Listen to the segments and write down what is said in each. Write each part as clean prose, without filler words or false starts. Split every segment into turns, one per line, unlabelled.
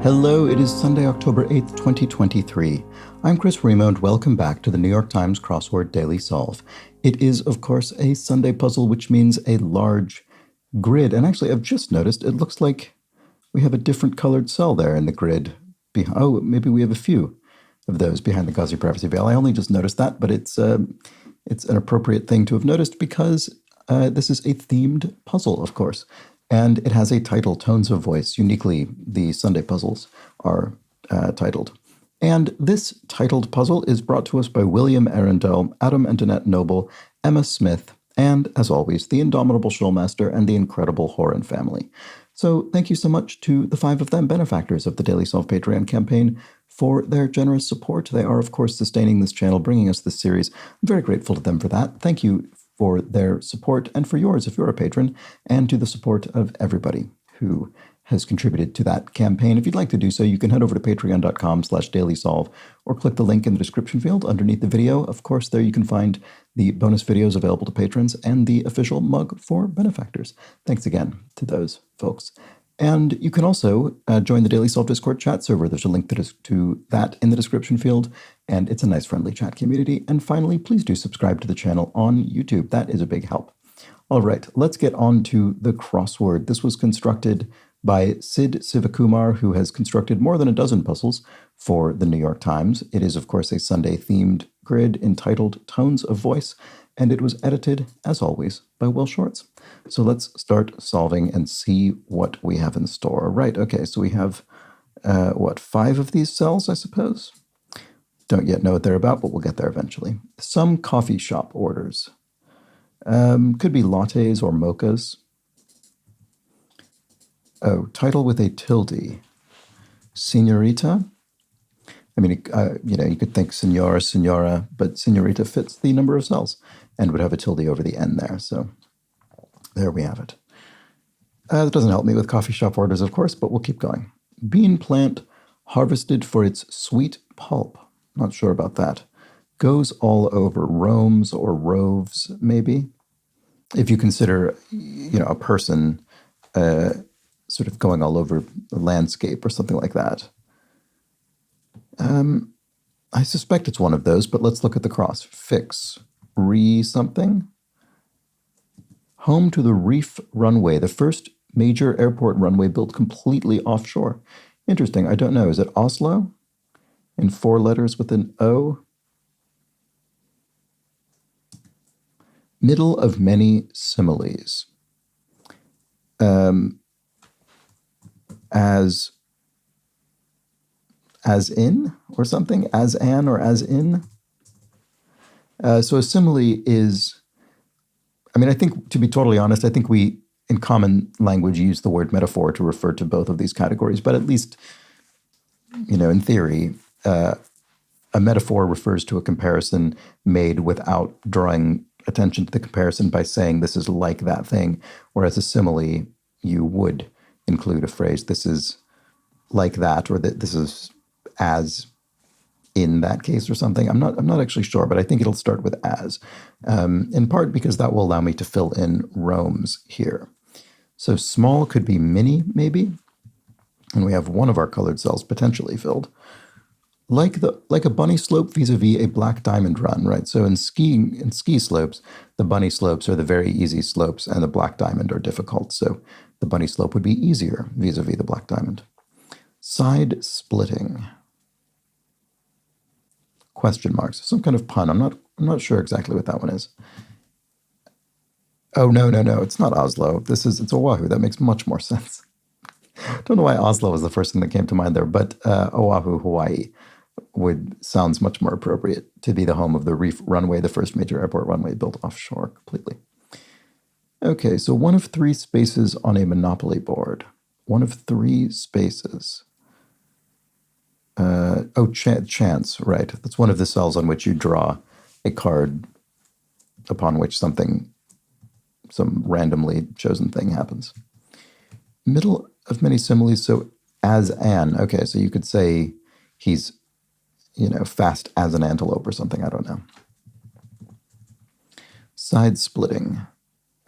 Hello, it is Sunday, October 8th, 2023. I'm Chris Remo, and welcome back to the New York Times Crossword Daily Solve. It is, of course, a Sunday puzzle, which means a large grid. And actually, I've just noticed it looks like we have a different colored cell there in the grid. Oh, maybe we have a few of those behind the gauzy privacy veil. I only just noticed that, but it's an appropriate thing to have noticed because this is a themed puzzle, of course. And it has a title, Tones of Voice. Uniquely, the Sunday puzzles are titled. And this titled puzzle is brought to us by William Arundel, Adam and Annette Noble, Emma Smith, and, as always, the indomitable Showmaster and the incredible Horan family. So thank you so much to the 5 of them, benefactors of the Daily Solve Patreon campaign, for their generous support. They are, of course, sustaining this channel, bringing us this series. I'm very grateful to them for that. Thank you for their support and for yours if you're a patron, and to the support of everybody who has contributed to that campaign. If you'd like to do so, you can head over to patreon.com/dailysolve or click the link in the description field underneath the video. Of course, there you can find the bonus videos available to patrons and the official mug for benefactors. Thanks again to those folks. And you can also join the Daily Solve Discord chat server. There's a link to that in the description field, and it's a nice, friendly chat community. And finally, please do subscribe to the channel on YouTube. That is a big help. All right, let's get on to the crossword. This was constructed by Sid Sivakumar, who has constructed more than a dozen puzzles for the New York Times. It is, of course, a Sunday-themed grid entitled Tones of Voice, and it was edited, as always, by Will Shorts. So let's start solving and see what we have in store. Right, okay, so we have, 5 of these cells, I suppose? Don't yet know what they're about, but we'll get there eventually. Some coffee shop orders. Could be lattes or mochas. Oh, title with a tilde. Senorita. I mean, you could think senor, senora, but senorita fits the number of cells and would have a tilde over the N there. So there we have it. That doesn't help me with coffee shop orders, of course, but we'll keep going. Bean plant harvested for its sweet pulp. Not sure about that. Goes all over. Roams or roves, maybe. If you consider, a person sort of going all over the landscape or something like that. I suspect it's one of those, but let's look at the cross. Fix. Something. Home to the Reef runway, the first major airport runway built completely offshore. Interesting. I don't know. Is it Oslo? In 4 letters with an O? Middle of many similes. As in, or something? As an or as in? So a simile is, I think, to be totally honest, I think we, in common language, use the word metaphor to refer to both of these categories, but at least, in theory, a metaphor refers to a comparison made without drawing attention to the comparison by saying this is like that thing, whereas a simile, you would include a phrase, this is like that, or that this is as in that case or something. I'm not actually sure, but I think it'll start with as, in part because that will allow me to fill in roams here. So small could be mini, maybe, and we have one of our colored cells potentially filled. Like a bunny slope vis-a-vis a black diamond run, right? So in ski slopes, the bunny slopes are the very easy slopes, and the black diamond are difficult. So the bunny slope would be easier vis-a-vis the black diamond. Side splitting. Question marks. Some kind of pun. I'm not sure exactly what that one is. Oh, no. It's not Oslo. It's Oahu. That makes much more sense. Don't know why Oslo was the first thing that came to mind there, but Oahu, Hawaii sounds much more appropriate to be the home of the Reef runway, the first major airport runway built offshore completely. Okay, so one of 3 spaces on a Monopoly board. One of 3 spaces. Chance, right. That's one of the cells on which you draw a card upon which some randomly chosen thing happens. Middle of many similes, so as an. Okay, so you could say he's, fast as an antelope or something. I don't know. Side splitting.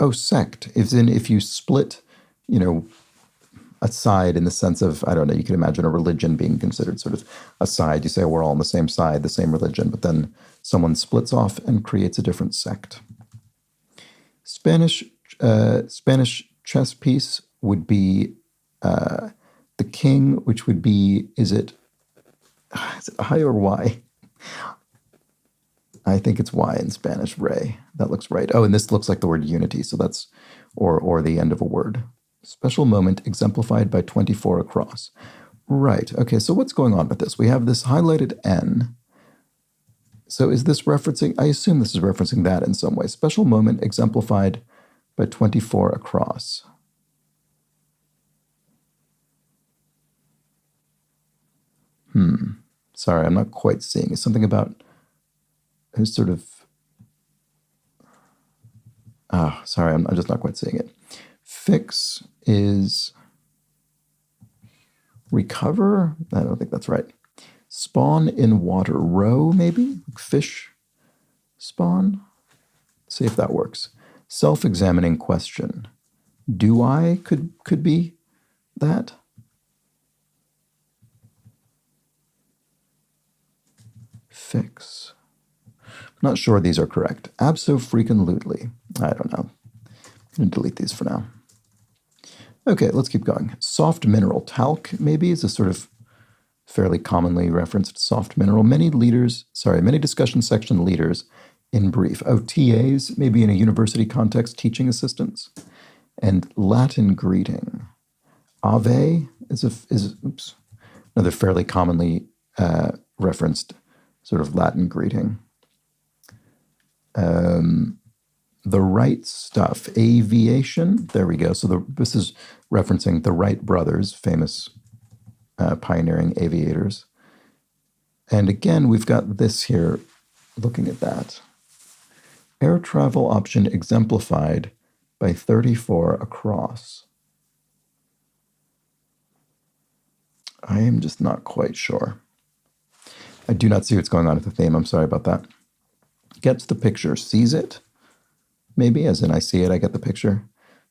Oh, sect. If you split, a side in the sense of, I don't know, you can imagine a religion being considered sort of a side. You say, we're all on the same side, the same religion, but then someone splits off and creates a different sect. Spanish chess piece would be the king, which would be, is it I or Y? I think it's Y in Spanish, Rey. That looks right. Oh, and this looks like the word unity, so that's, or the end of a word. Special moment exemplified by 24 across. Right, okay, so what's going on with this? We have this highlighted N. So is this referencing, I assume this is referencing that in some way. Special moment exemplified by 24 across. Sorry, I'm not quite seeing. It's something about who's sort of, sorry, I'm just not quite seeing it. Fix is recover? I don't think that's right. Spawn in water. Row, maybe? Fish spawn? See if that works. Self-examining question. Do I could be that? Fix. Not sure these are correct. Abso-freaking-lutely. I don't know. I'm going to delete these for now. Okay, let's keep going. Soft mineral. Talc, maybe, is a sort of fairly commonly referenced soft mineral. Many discussion section leaders in brief. Oh, TAs, maybe in a university context, teaching assistants. And Latin greeting. Ave is another fairly commonly referenced sort of Latin greeting. The right stuff. Aviation. There we go. So this is referencing the Wright brothers, famous pioneering aviators. And again, we've got this here, looking at that. Air travel option exemplified by 34 across. I am just not quite sure. I do not see what's going on with the theme. I'm sorry about that. Gets the picture, sees it, maybe, as in I see it, I get the picture.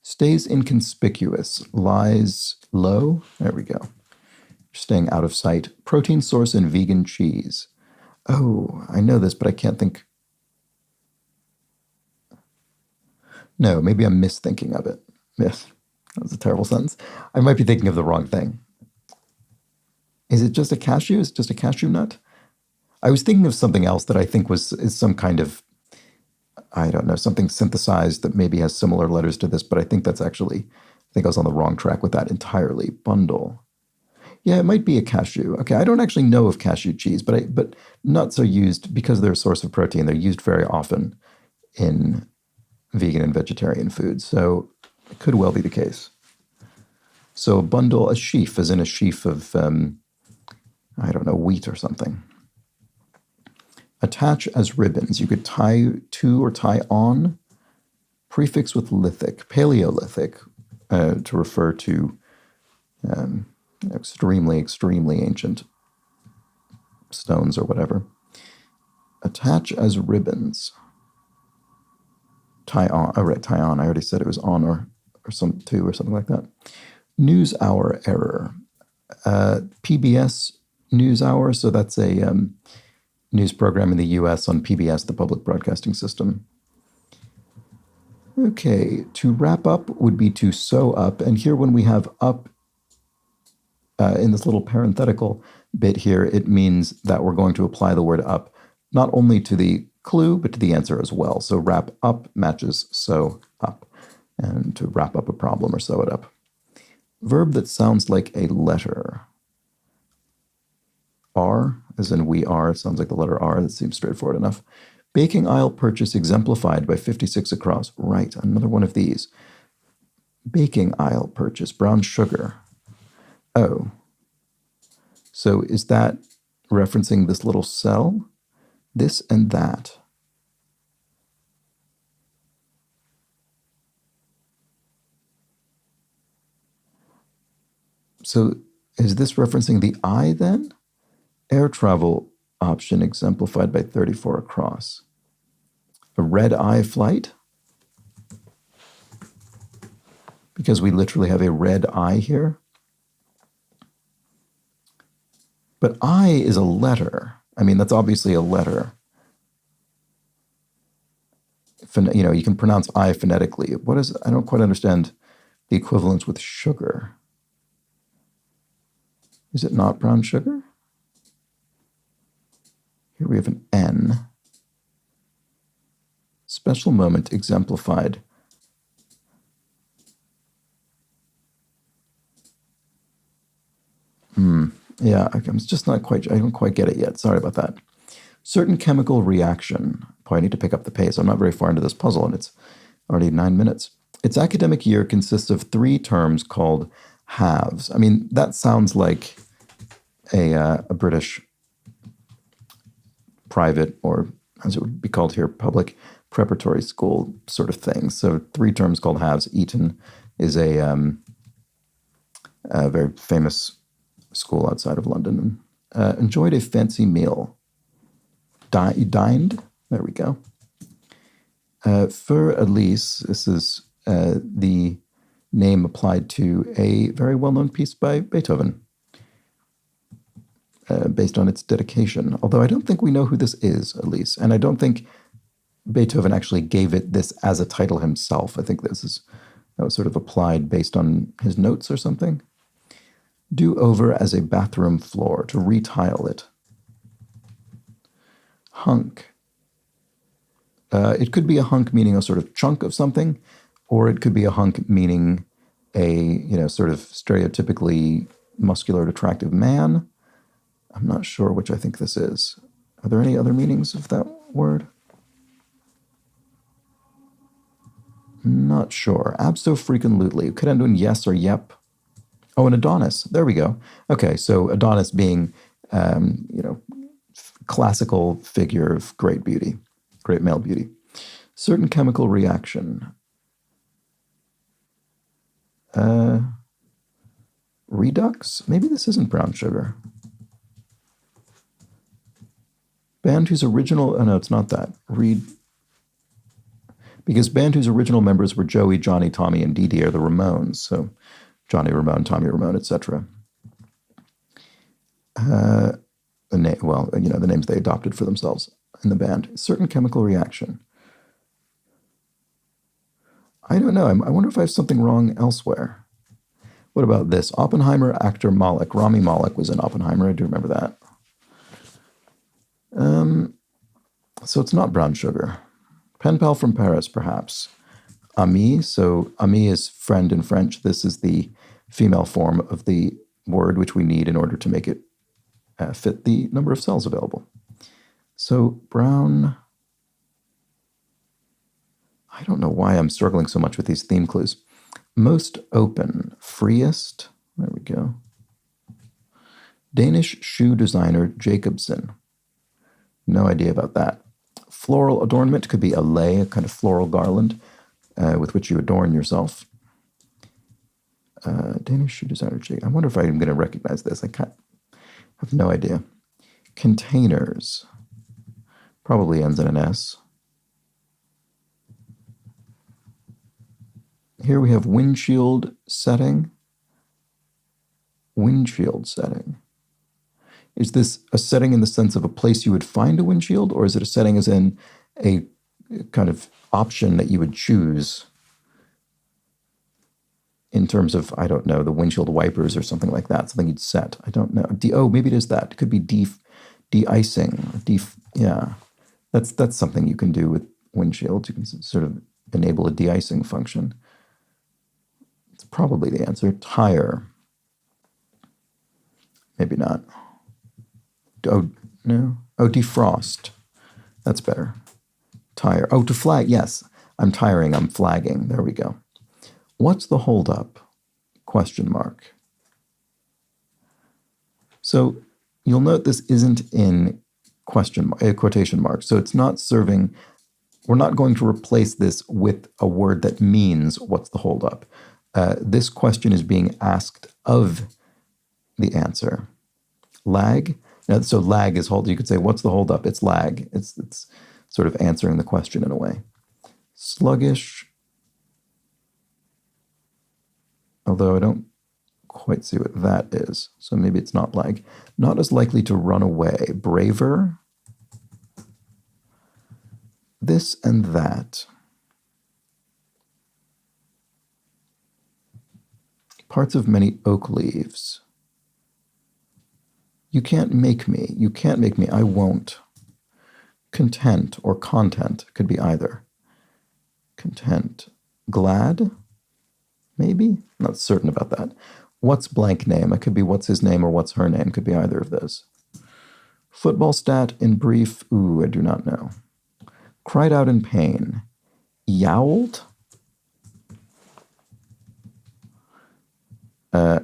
Stays inconspicuous, lies low. There we go. Staying out of sight. Protein source in vegan cheese. Oh, I know this, but I can't think. No, maybe I'm misthinking of it. Yes, that was a terrible sentence. I might be thinking of the wrong thing. Is it just a cashew? Is it just a cashew nut? I was thinking of something else that I think is some kind of, I don't know, something synthesized that maybe has similar letters to this, but I think that's actually, I think I was on the wrong track with that entirely. Bundle. Yeah, it might be a cashew. Okay, I don't actually know of cashew cheese, but nuts are used because they're a source of protein. They're used very often in vegan and vegetarian foods, so it could well be the case. So a bundle, a sheaf, as in a sheaf of, I don't know, wheat or something. Attach as ribbons. You could tie to or tie on. Prefix with lithic, Paleolithic, to refer to extremely, extremely ancient stones or whatever. Attach as ribbons. Tie on. Oh, right, tie on. I already said it was on or some to or something like that. News hour error. PBS news hour. So that's a news program in the U.S. on PBS, the public broadcasting system. Okay, to wrap up would be to sew up. And here when we have up in this little parenthetical bit here, it means that we're going to apply the word up not only to the clue, but to the answer as well. So wrap up matches sew up. And to wrap up a problem or sew it up. Verb that sounds like a letter. R, as in we are, sounds like the letter R. That seems straightforward enough. Baking aisle purchase exemplified by 56 across. Right, another one of these. Baking aisle purchase, brown sugar. Oh. So is that referencing this little cell? This and that. So is this referencing the I then? Air travel option exemplified by 34 across. A red-eye flight? Because we literally have a red eye here. But I is a letter. I mean, that's obviously a letter. You can pronounce I phonetically. I don't quite understand the equivalence with sugar. Is it not brown sugar? Here we have an N. Special moment exemplified. Yeah, I'm just not quite, I don't quite get it yet. Sorry about that. Certain chemical reaction. Boy, I need to pick up the pace. I'm not very far into this puzzle, and it's already 9 minutes. Its academic year consists of 3 terms called halves. I mean, that sounds like a British private, or as it would be called here, public preparatory school sort of thing. So 3 terms called halves. Eton is a very famous school outside of London. Enjoyed a fancy meal. Dined? There we go. Für Elise, this is the name applied to a very well-known piece by Beethoven, based on its dedication. Although I don't think we know who this is, Elise, and I don't think Beethoven actually gave it this as a title himself. I think that was sort of applied based on his notes or something. Do over as a bathroom floor, to retile it. Hunk. It could be a hunk meaning a sort of chunk of something, or it could be a hunk meaning a, sort of stereotypically muscular and attractive man. I'm not sure which I think this is. Are there any other meanings of that word? Not sure. Abso-freaking-lutely. Could end in yes or yep. Oh, an Adonis. There we go. Okay, so Adonis being, classical figure of great beauty, great male beauty. Certain chemical reaction. Redux? Maybe this isn't brown sugar. Band whose original... Oh, no, it's not that. Because band whose original members were Joey, Johnny, Tommy, and Dee Dee are the Ramones. So Johnny Ramone, Tommy Ramone, etc. The names they adopted for themselves in the band. Certain chemical reaction. I don't know. I wonder if I have something wrong elsewhere. What about this? Oppenheimer actor Malek. Rami Malek was in Oppenheimer. I do remember that. So it's not brown sugar. Pen pal from Paris, perhaps. Ami. So ami is friend in French. This is the female form of the word which we need in order to make it fit the number of cells available. So brown... I don't know why I'm struggling so much with these theme clues. Most open, freest, there we go. Danish shoe designer Jacobsen. No idea about that. Floral adornment could be a lei, a kind of floral garland with which you adorn yourself. Danish shoe designer Jacobsen. I wonder if I'm going to recognize this. I have no idea. Containers. Probably ends in an S. Here we have windshield setting. Windshield setting. Is this a setting in the sense of a place you would find a windshield, or is it a setting as in a kind of option that you would choose in terms of, I don't know, the windshield wipers or something like that, something you'd set? I don't know. Maybe it is that. It could be de-icing. Yeah, that's something you can do with windshields. You can sort of enable a de-icing function. It's probably the answer. Tire. Maybe not. Oh, no. Oh, defrost. That's better. Tire. Oh, to flag. Yes. I'm tiring. I'm flagging. There we go. What's the holdup? Question mark. So you'll note this isn't in quotation marks. So it's not serving... We're not going to replace this with a word that means what's the holdup. This question is being asked of the answer. Lag. Now, so lag is hold. You could say, what's the holdup? It's lag. It's sort of answering the question in a way. Sluggish. Although I don't quite see what that is. So maybe it's not like, not as likely to run away. Braver. This and that. Parts of many oak leaves. You can't make me. You can't make me. I won't. Content or content could be either. Content. Glad? Maybe? Not certain about that. What's blank name? It could be what's his name or what's her name. Could be either of those. Football stat in brief. Ooh, I do not know. Cried out in pain. Yowled?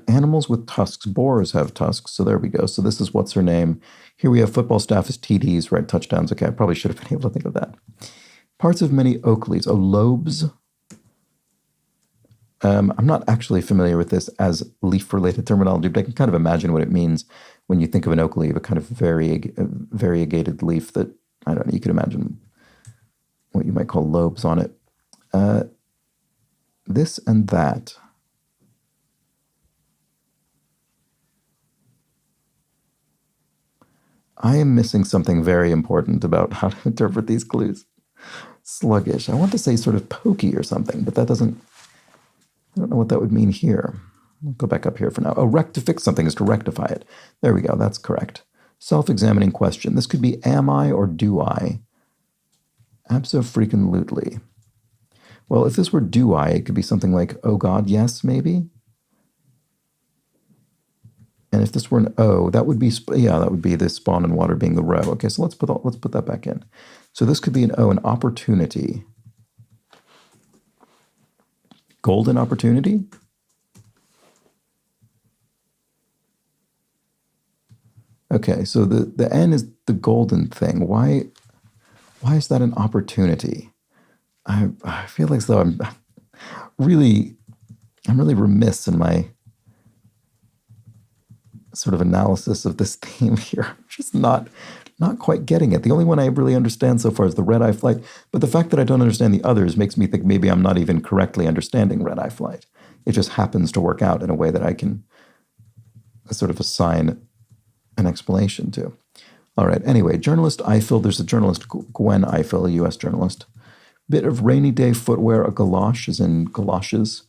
Animals with tusks. Boars have tusks, so there we go. So this is what's her name. Here we have football staff as TDs, right? Touchdowns. Okay, I probably should have been able to think of that. Parts of many oak leaves. Oh, lobes. I'm not actually familiar with this as leaf-related terminology, but I can kind of imagine what it means when you think of an oak leaf, a kind of variegated leaf that, I don't know, you could imagine what you might call lobes on it. This and that. I am missing something very important about how to interpret these clues. Sluggish. I want to say sort of pokey or something, but that doesn't, I don't know what that would mean here. I'll go back up here for now. Oh, to fix something is to rectify it. There we go. That's correct. Self-examining question. This could be am I or do I? Abso-freaking-lutely. Well, if this were do I, it could be something like, oh God, yes, maybe? And if this were an O, that would be, yeah, that would be the spawn and water being the row. Okay, so let's put that back in. So this could be an O, an opportunity. Golden opportunity? Okay, so the N is the golden thing. Why is that an opportunity? I feel like though I'm really remiss in my sort of analysis of this theme here. Just not quite getting it. The only one I really understand so far is the red-eye flight, but the fact that I don't understand the others makes me think maybe I'm not even correctly understanding red-eye flight. It just happens to work out in a way that I can sort of assign an explanation to. All right, anyway, journalist Eiffel, there's a journalist, Gwen Eiffel, a U.S. journalist. Bit of rainy day footwear, a galosh, as in galoshes,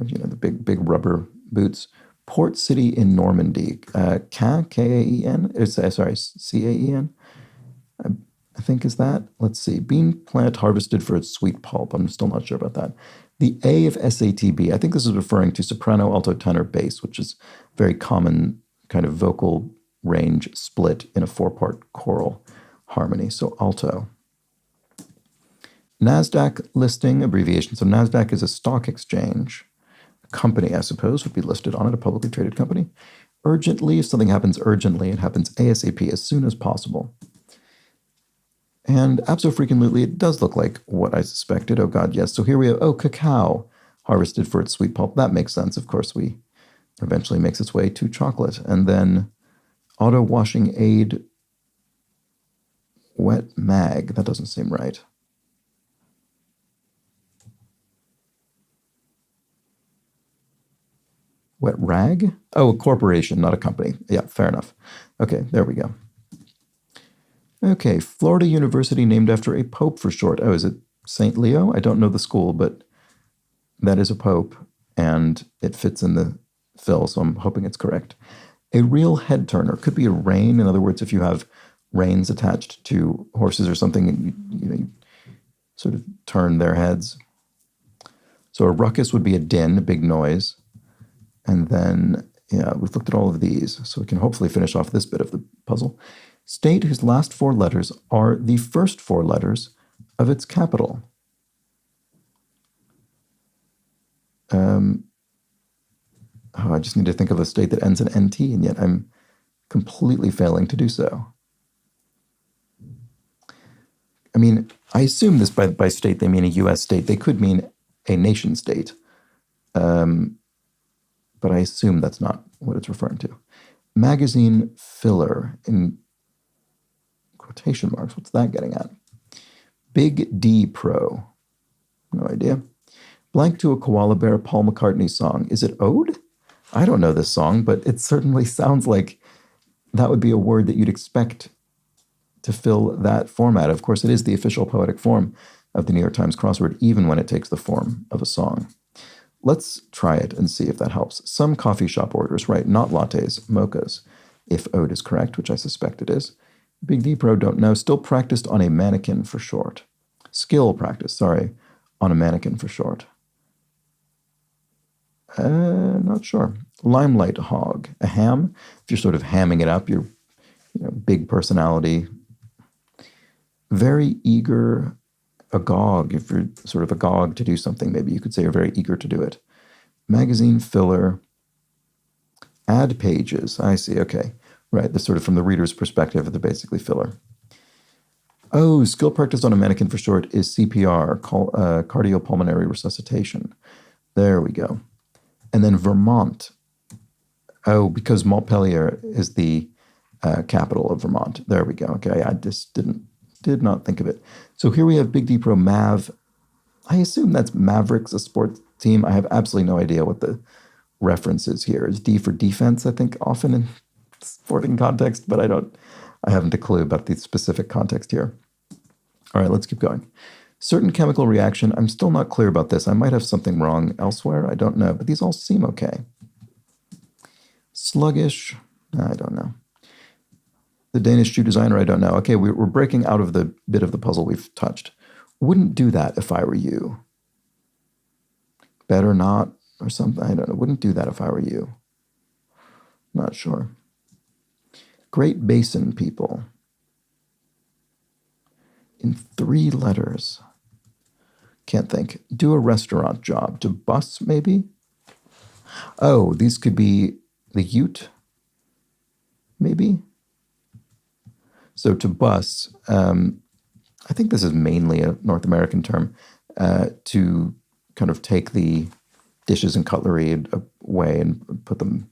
you know, the big rubber boots. Port City in Normandy, K-A-E-N, sorry, C-A-E-N, I think is that. Let's see, bean plant harvested for its sweet pulp. I'm still not sure about that. The A of SATB, I think this is referring to soprano, alto, tenor, bass, which is very common kind of vocal range split in a four-part choral harmony. So alto. NASDAQ listing, abbreviation. So NASDAQ is a stock exchange. Company, I suppose, would be listed on it, a publicly traded company. Urgently, if something happens urgently, it happens ASAP, as soon as possible. And abso-freaking-lutely, it does look like what I suspected. Oh, God, yes. So here we have, oh, cacao, harvested for its sweet pulp. That makes sense. Of course, we eventually makes its way to chocolate. And then auto-washing aid, wet mag. That doesn't seem right. Wet rag? Oh, a corporation, not a company. Yeah, fair enough. Okay, there we go. Okay, Florida University named after a pope for short. Oh, is it St. Leo? I don't know the school, but that is a pope, and it fits in the fill, so I'm hoping it's correct. A real head turner could be a rein. In other words, if you have reins attached to horses or something, you sort of turn their heads. So a ruckus would be a din, a big noise. And then, yeah, we've looked at all of these, so we can hopefully finish off this bit of the puzzle. State whose last four letters are the first four letters of its capital. I just need to think of a state that ends in NT, and yet I'm completely failing to do so. I mean, I assume this by state, they mean a U.S. state. They could mean a nation state. But I assume that's not what it's referring to. Magazine filler in quotation marks. What's that getting at? Big D Pro. No idea. Blank to a koala bear, Paul McCartney song. Is it ode? I don't know this song, but it certainly sounds like that would be a word that you'd expect to fill that format. Of course, it is the official poetic form of the New York Times crossword, even when it takes the form of a song. Let's try it and see if that helps. Some coffee shop orders, right? Not lattes, mochas, if ode is correct, which I suspect it is. Big D Pro, don't know. Still practiced on a mannequin for short. Skill practice, sorry, on a mannequin for short. Not sure. Limelight hog, a ham. If you're sort of hamming it up, you're big personality. Very eager, agog. If you're sort of agog to do something, maybe you could say you're very eager to do it. Magazine filler. Ad pages. I see. Okay. Right. This sort of from the reader's perspective, they're basically filler. Oh, skill practice on a mannequin for short is CPR, cardiopulmonary resuscitation. There we go. And then Vermont. Oh, because Montpelier is the capital of Vermont. There we go. Okay, I just did not think of it. So here we have Big D Pro Mav. I assume that's Mavericks, a sports team. I have absolutely no idea what the reference is here. Is D for defense, I think, often in sporting context, but I haven't a clue about the specific context here. All right, let's keep going. Certain chemical reaction. I'm still not clear about this. I might have something wrong elsewhere. I don't know, but these all seem okay. Sluggish. I don't know. The Danish shoe designer. I don't know. Okay, we're breaking out of the bit of the puzzle we've touched. Wouldn't do that if I were you. Better not or something. I don't know. Wouldn't do that if I were you. Not sure. Great Basin people. In 3 letters. Can't think. Do a restaurant job. To bus, maybe? Oh, these could be the Ute, maybe? So to bus, I think this is mainly a North American term, to kind of take the dishes and cutlery away and put them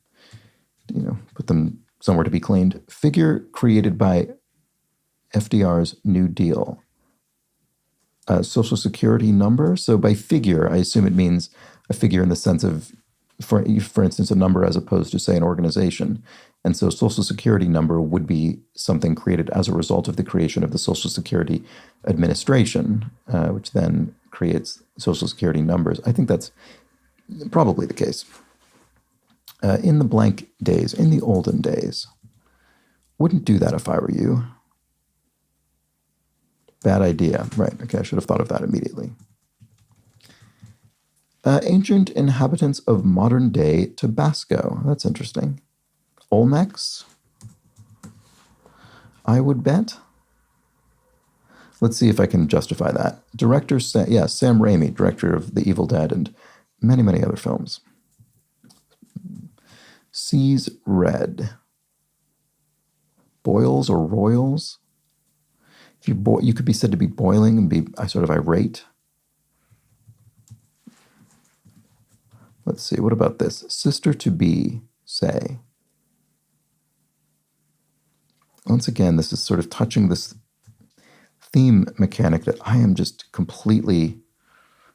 somewhere to be cleaned. Figure created by FDR's New Deal. Social Security number. So by figure, I assume it means a figure in the sense of, for instance, a number as opposed to, say, an organization. And so Social Security number would be something created as a result of the creation of the Social Security Administration, which then creates Social Security numbers. I think that's probably the case. In the blank days, in the olden days. Wouldn't do that if I were you. Bad idea. Right. Okay, I should have thought of that immediately. Ancient inhabitants of modern-day Tabasco. That's interesting. Olmecs, I would bet. Let's see if I can justify that. Director, Sam Raimi, director of The Evil Dead and many, many other films. Seas red. Boils or royals. If you could be said to be boiling and be sort of irate. Let's see, what about this? Sister to be, say. Once again, this is sort of touching this theme mechanic that I am just completely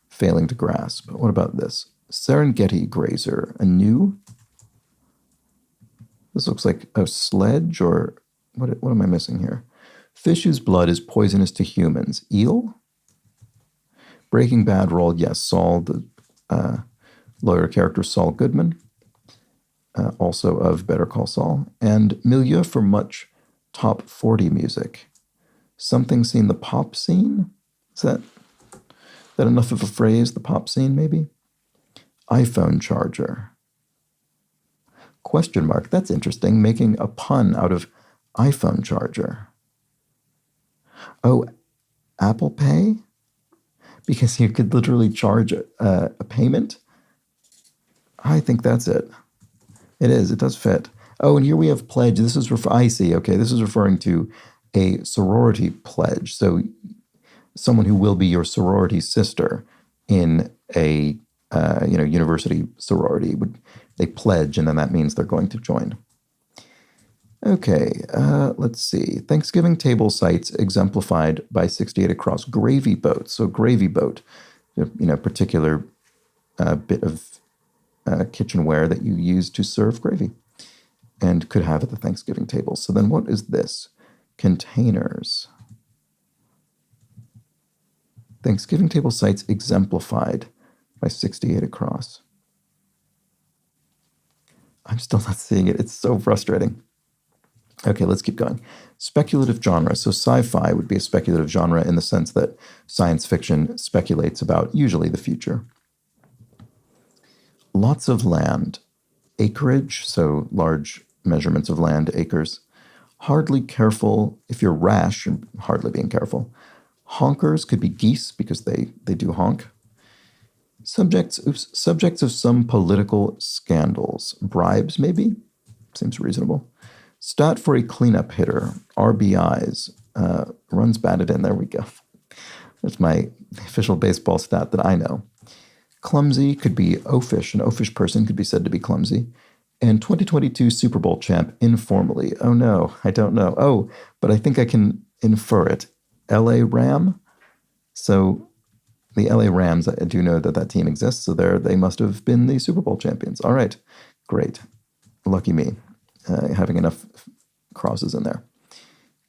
failing to grasp. What about this? Serengeti grazer, a new? This looks like a sledge, or what am I missing here? Fish whose blood is poisonous to humans. Eel? Breaking Bad role, yes. Saul, the lawyer character Saul Goodman, also of Better Call Saul. And milieu for much top 40 music. Something seen, the pop scene? Is that enough of a phrase, the pop scene, maybe? iPhone charger. Question mark, that's interesting, making a pun out of iPhone charger. Oh, Apple Pay? Because you could literally charge a payment? I think that's it. It is. It does fit. Oh, and here we have pledge. This is I see. Okay, this is referring to a sorority pledge. So someone who will be your sorority sister in a university sorority they pledge, and then that means they're going to join. Okay, let's see. Thanksgiving table sites exemplified by 68 across gravy boats. So gravy boat, particular bit of kitchenware that you use to serve gravy and could have at the Thanksgiving table. So then what is this? Containers. Thanksgiving table sites exemplified by 68 across. I'm still not seeing it. It's so frustrating. Okay, let's keep going. Speculative genre. So sci-fi would be a speculative genre in the sense that science fiction speculates about usually the future. Lots of land. Acreage, so large measurements of land, acres. Hardly careful. If you're rash, you're hardly being careful. Honkers could be geese because they do honk. Subjects of some political scandals. Bribes, maybe? Seems reasonable. Stat for a cleanup hitter. RBIs. Runs batted in. There we go. That's my official baseball stat that I know. Clumsy could be oafish. An oafish person could be said to be clumsy. And 2022 Super Bowl champ informally. Oh no, I don't know. Oh, but I think I can infer it. LA Ram? So the LA Rams, I do know that team exists, so they must have been the Super Bowl champions. All right, great. Lucky me, having enough crosses in there.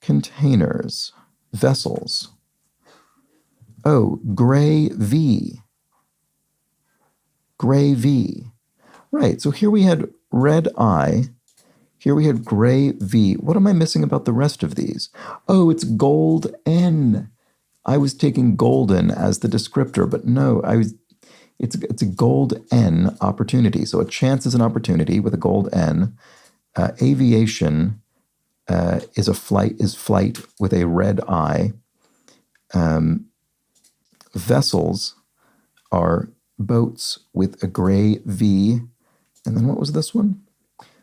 Containers, vessels. Oh, gray V. Gray V. Right, so here we had red I. Here we had gray V. What am I missing about the rest of these? Oh, it's gold N. I was taking golden as the descriptor, but no, it's a gold N opportunity. So a chance is an opportunity with a gold N. Aviation is flight with a red I. Vessels are boats with a gray V. And then what was this one?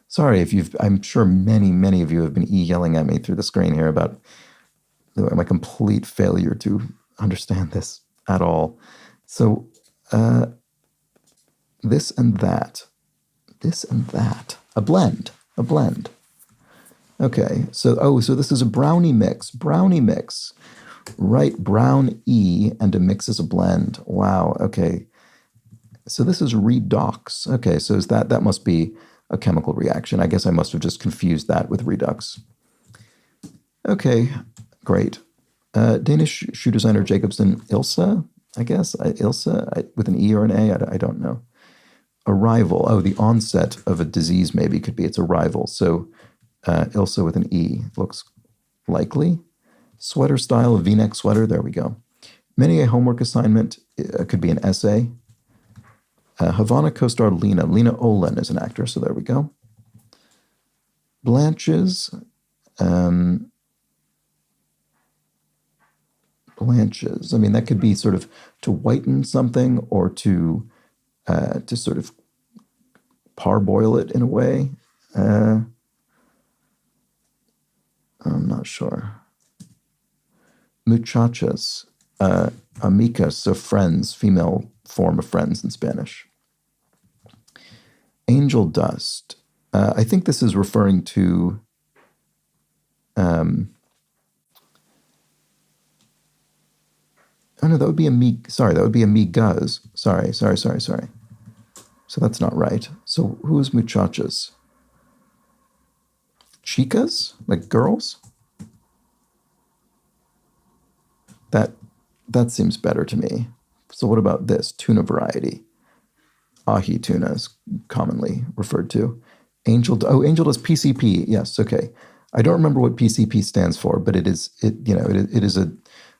Sorry I'm sure many of you have been yelling at me through the screen here about my complete failure to understand this at all. So this and that. A blend. Okay, so this is a brownie mix. Right, brown E and a mix is a blend. Wow, okay. So this is redox. Okay, so that must be a chemical reaction. I guess I must have just confused that with redux. Okay, great. Danish shoe designer Jacobsen Ilse, I guess. With an E or an A, I don't know. Arrival. Oh, the onset of a disease maybe could be its arrival. So Ilse with an E looks likely. Sweater style, V-neck sweater. There we go. Many a homework assignment could be an essay. Havana co-star Lena. Lena Olin is an actor, so there we go. Blanches. Blanches. I mean, that could be sort of to whiten something or to sort of parboil it in a way. I'm not sure. Muchachas. Amigas, so friends, female form of friends in Spanish. Angel dust. I think this is referring to oh no, that would be amigas. Sorry. So that's not right. So who is muchachas? Chicas? Like girls? That seems better to me. So what about this? Tuna variety. Ahi tuna is commonly referred to. Angel dust PCP. Yes, okay. I don't remember what PCP stands for, but it is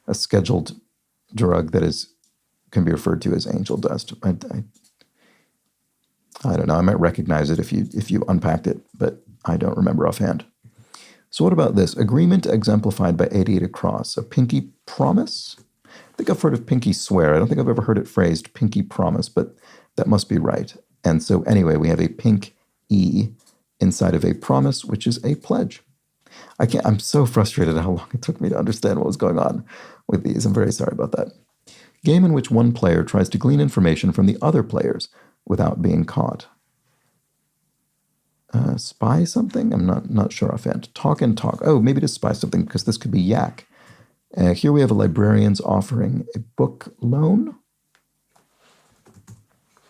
a scheduled drug that can be referred to as angel dust. I don't know. I might recognize it if you unpacked it, but I don't remember offhand. So what about this? Agreement exemplified by 88 across. A pinky promise? I think I've heard of pinky swear. I don't think I've ever heard it phrased pinky promise, but that must be right. And so anyway, we have a pink E inside of a promise, which is a pledge. I'm so frustrated at how long it took me to understand what was going on with these. I'm very sorry about that. Game in which one player tries to glean information from the other players without being caught. Spy something? I'm not sure offhand. Talk and talk. Oh, maybe to spy something, because this could be yak. Here we have a librarian's offering a book loan.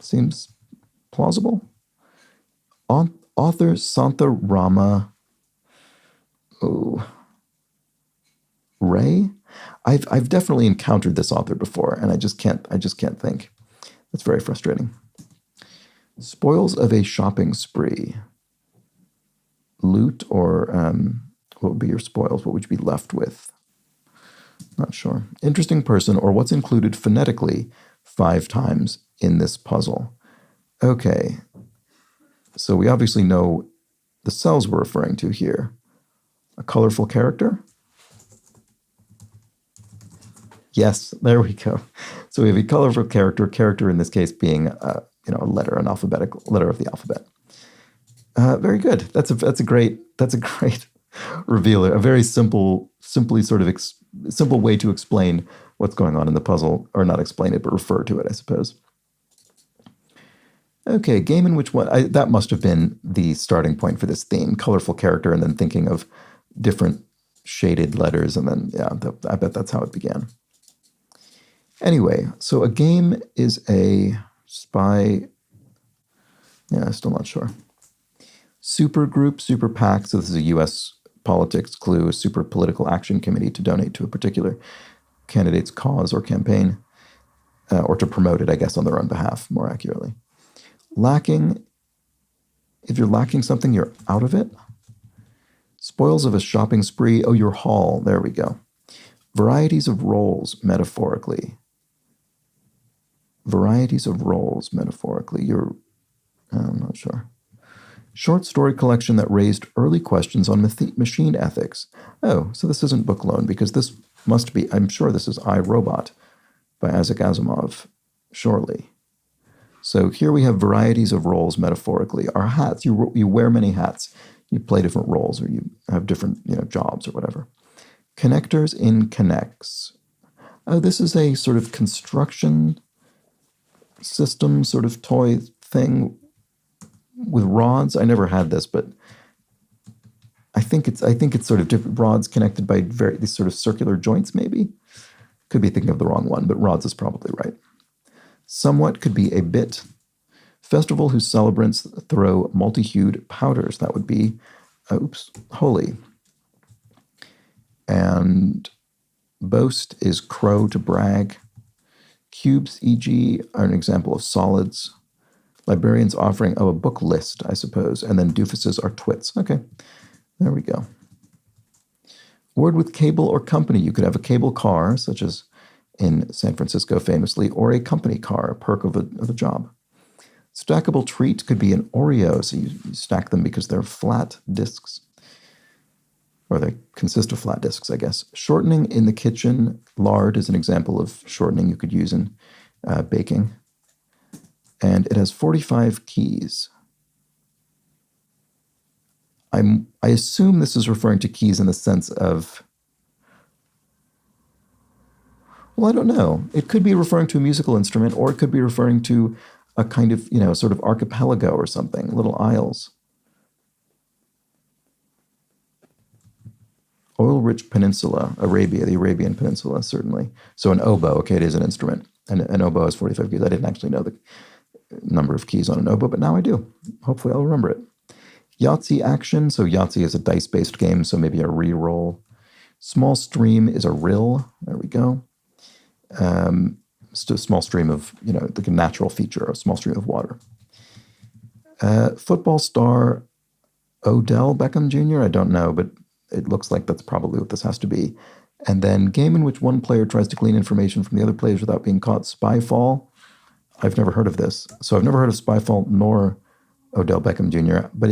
Seems plausible. Author Santha Rama Ray. I've definitely encountered this author before, and I just can't think. It's very frustrating. Spoils of a shopping spree. Loot or what would be your spoils? What would you be left with? Not sure. Interesting person or what's included phonetically 5 times in this puzzle. Okay. So we obviously know the cells we're referring to here. A colorful character? Yes, there we go. So we have a colorful character in this case being a letter, an alphabetical letter of the alphabet. Very good. That's a great revealer. A very simple way to explain what's going on in the puzzle, or not explain it, but refer to it, I suppose. Okay, game in which that must have been the starting point for this theme. Colorful character, and then thinking of different shaded letters, and then I bet that's how it began. Anyway, so a game is a spy. Yeah, still not sure. Super group, super PAC. So this is a U.S. politics clue, a super political action committee to donate to a particular candidate's cause or campaign, or to promote it, I guess, on their own behalf, more accurately. Lacking. If you're lacking something, you're out of it. Spoils of a shopping spree. Oh, your haul. There we go. Varieties of roles, metaphorically. Varieties of roles, metaphorically. I'm not sure. Short story collection that raised early questions on machine ethics. Oh, so this isn't book loan, because this must be, I'm sure this is I, Robot by Isaac Asimov, surely. So here we have varieties of roles, metaphorically. Our hats, you wear many hats. You play different roles, or you have different jobs or whatever. Connectors in connects. Oh, this is a sort of construction system, sort of toy thing with rods. I never had this, but I think it's sort of different rods connected by these sort of circular joints, maybe. Could be thinking of the wrong one, but rods is probably right. Somewhat could be a bit. Festival whose celebrants throw multi-hued powders. That would be, holy. And boast is crow to brag. Cubes, e.g., are an example of solids. Librarians offering, a book list, I suppose. And then doofuses are twits. Okay, there we go. Word with cable or company. You could have a cable car, such as in San Francisco famously, or a company car, a perk of a job. Stackable treat could be an Oreo, so you stack them because they're flat discs. Or they consist of flat discs, I guess. Shortening in the kitchen. Lard is an example of shortening you could use in baking. And it has 45 keys. I assume this is referring to keys in the sense of, well, I don't know. It could be referring to a musical instrument, or it could be referring to a kind of, sort of archipelago or something, little isles. Oil-rich peninsula, Arabia, the Arabian Peninsula, certainly. So an oboe, okay, it is an instrument. And an oboe has 45 keys. I didn't actually know the number of keys on an oboe, but now I do. Hopefully I'll remember it. Yahtzee action, so Yahtzee is a dice-based game, so maybe a re-roll. Small stream is a rill. There we go. Just a small stream of, like a natural feature, a small stream of water. Football star Odell Beckham Jr., I don't know, but it looks like that's probably what this has to be. And then game in which one player tries to glean information from the other players without being caught. Spyfall. I've never heard of this. So I've never heard of Spyfall nor Odell Beckham Jr., but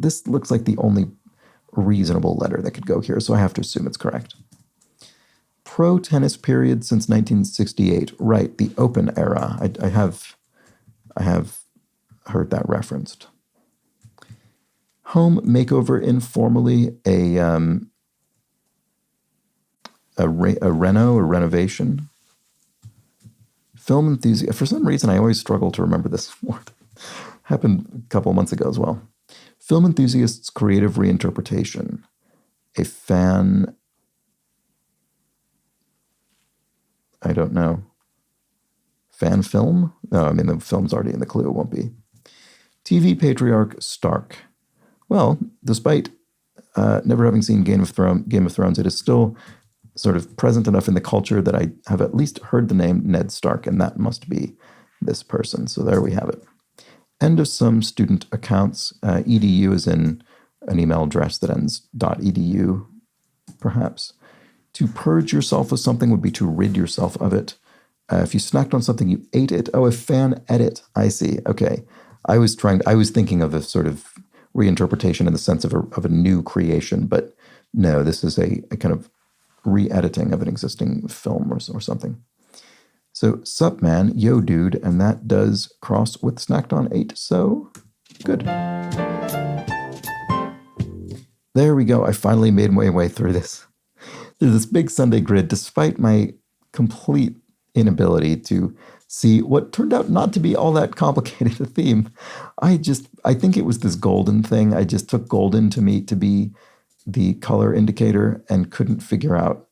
this looks like the only reasonable letter that could go here, so I have to assume it's correct. Pro tennis period since 1968. Right, the Open era. I have heard that referenced. Home makeover informally, a renovation. Film enthusiast. For some reason, I always struggle to remember this word. Happened a couple of months ago as well. Film enthusiast's creative reinterpretation. A fan. I don't know. Fan film? No, I mean, the film's already in the clue. It won't be. TV patriarch Stark. Well, despite never having seen Game of Thrones, it is still sort of present enough in the culture that I have at least heard the name Ned Stark, and that must be this person. So there we have it. End of some student accounts. Edu is in an email address that ends .edu, perhaps. To purge yourself of something would be to rid yourself of it. If you snacked on something, you ate it. Oh, a fan edit. I see. Okay. I was thinking of a sort of reinterpretation in the sense of a new creation, but no, this is a kind of re-editing of an existing film or something. So, sup man, yo dude, and that does cross with Snacked on 8, so good. There we go. I finally made my way through this big Sunday grid, despite my complete inability to see what turned out not to be all that complicated a theme. I think it was this golden thing. I just took golden to be the color indicator and couldn't figure out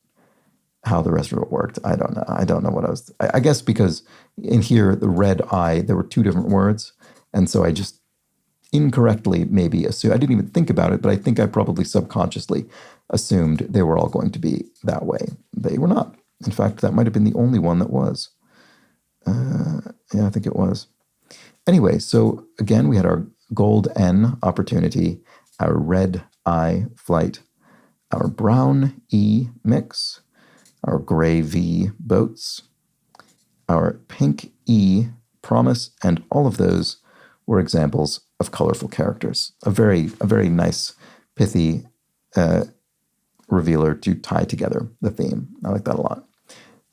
how the rest of it worked. I don't know. I don't know what I guess because in here, the red eye, there were two different words. And so I just incorrectly maybe assumed, I didn't even think about it, but I think I probably subconsciously assumed they were all going to be that way. They were not. In fact, that might have been the only one that was. Yeah, I think it was. Anyway, so again, we had our gold N opportunity, our red I flight, our brown E mix, our gray V boats, our pink E promise, and all of those were examples of colorful characters. A very nice, pithy revealer to tie together the theme. I like that a lot.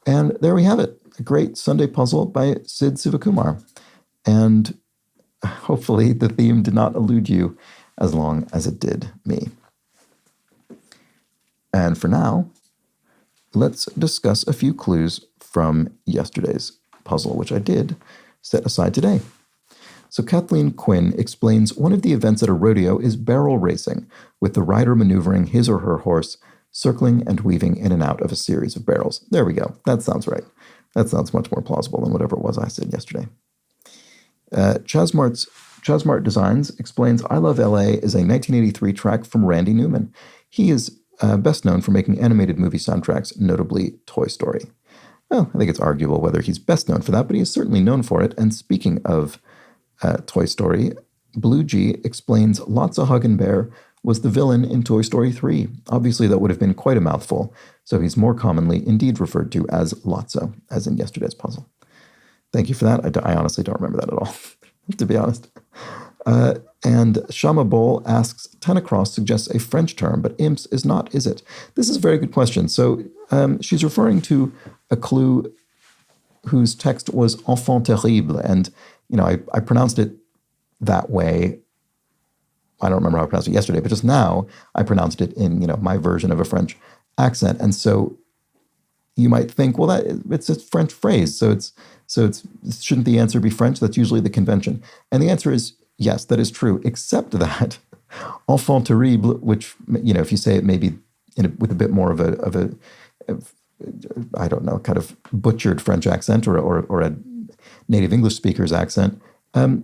And there we have it, a great Sunday puzzle by Sid Sivakumar. And hopefully the theme did not elude you as long as it did me. And for now, let's discuss a few clues from yesterday's puzzle, which I did set aside today. So Kathleen Quinn explains one of the events at a rodeo is barrel racing, with the rider maneuvering his or her horse, circling and weaving in and out of a series of barrels. There we go. That sounds right. That sounds much more plausible than whatever it was I said yesterday. Chasmart Designs explains I Love L.A. is a 1983 track from Randy Newman. He is best known for making animated movie soundtracks, notably Toy Story. Well, I think it's arguable whether he's best known for that, but he is certainly known for it. And speaking of Toy Story, Blue G explains Lotso Huggenbear was the villain in Toy Story 3. Obviously, that would have been quite a mouthful, so he's more commonly indeed referred to as Lotso, as in yesterday's puzzle. Thank you for that. I honestly don't remember that at all, to be honest. And Shama Bowl asks, Tenacross suggests a French term, but imps is not, is it? This is a very good question. So she's referring to a clue whose text was enfant terrible, and I pronounced it that way. I don't remember how I pronounced it yesterday, but just now I pronounced it in my version of a French accent, and so you might think, well, it's a French phrase, so it's shouldn't the answer be French? That's usually the convention, and the answer is yes, that is true, except that enfant terrible, which if you say it maybe with a bit more of a I don't know, kind of butchered French accent or a native English speaker's accent,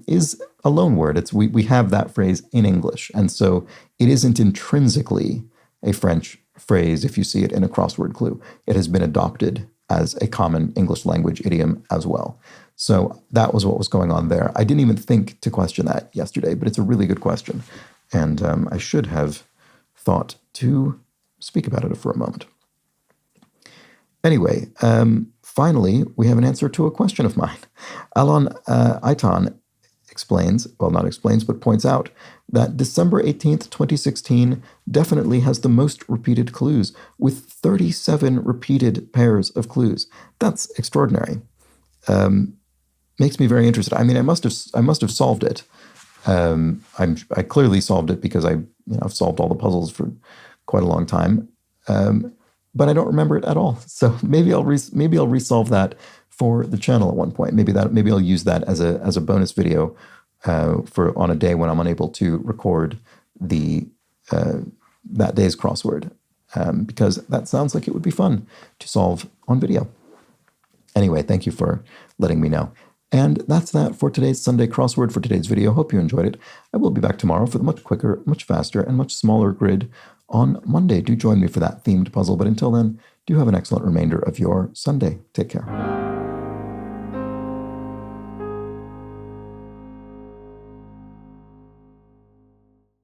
is a loan word. We have that phrase in English, and so it isn't intrinsically a French phrase if you see it in a crossword clue. It has been adopted as a common English language idiom as well. So that was what was going on there. I didn't even think to question that yesterday, but it's a really good question, and I should have thought to speak about it for a moment. Anyway, finally, we have an answer to a question of mine. Alon Aitan points out that December 18th, 2016 definitely has the most repeated clues, with 37 repeated pairs of clues. That's extraordinary. Makes me very interested. I mean, I must have solved it. I clearly solved it because I've solved all the puzzles for quite a long time. But I don't remember it at all. So maybe I'll resolve that for the channel at one point. Maybe I'll use that as a bonus video for on a day when I'm unable to record that day's crossword, because that sounds like it would be fun to solve on video. Anyway, thank you for letting me know. And that's that for today's Sunday crossword, for today's video. Hope you enjoyed it. I will be back tomorrow for the much quicker, much faster, and much smaller grid on Monday. Do join me for that themed puzzle. But until then, do have an excellent remainder of your Sunday. Take care.